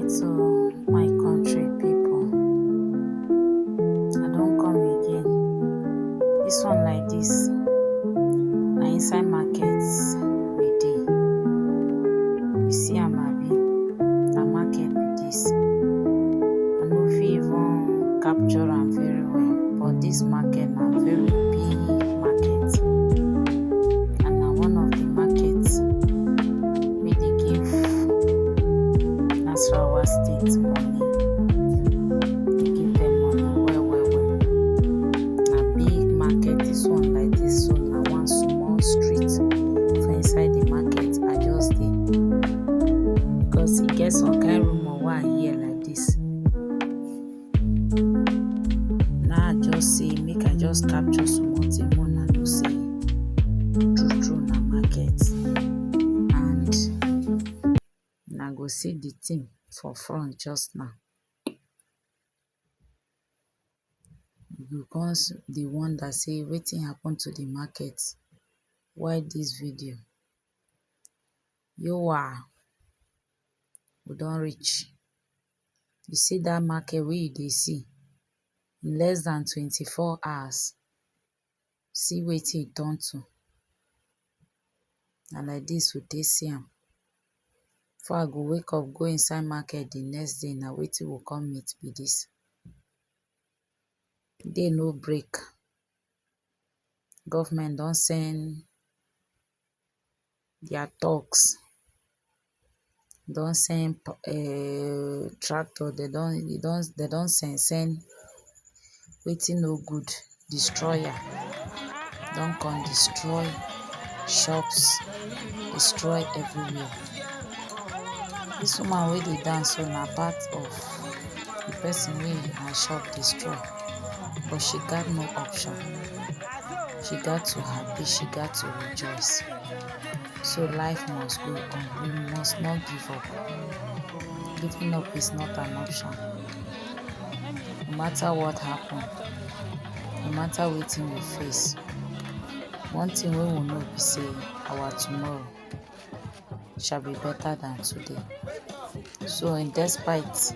So my country people, I don't come again. This one like this, na inside market we dey. You see am abi? Na market be this. I no fit even capture am very well, but this market na very big market, and na one of the markets wey dey give Nasarawa state money. Dey give them money well. Na big market this one like this, so na one small street for inside the market I just dey, because e get some kind rumor wey I hear like this. Now I just say make I just capture small thing wey una know say true na market, and una go see the thing for front just now. You go come dey wonder say wetin happen to the market. Why this video? Yowa, we don reach. You see that market wey you dey see, in less than 24 hours, see wetin e turn to. Na like this we take see am. Before I go wake up go inside market the next day, na wetin we come meet be this. Day no break. Government don send their thugs, don send tractor, they don send wetin no good, destroyer, don come destroy shops, destroy everywhere. This woman wey dey dance so na part of the person wey her shop destroy, but she got no option. She got to happy, she got to rejoice. So life must go on. We must not give up. Giving up is not an option. No matter what happen, no matter wetin we face, one thing wey we know be say our tomorrow shall be better than today. So in despite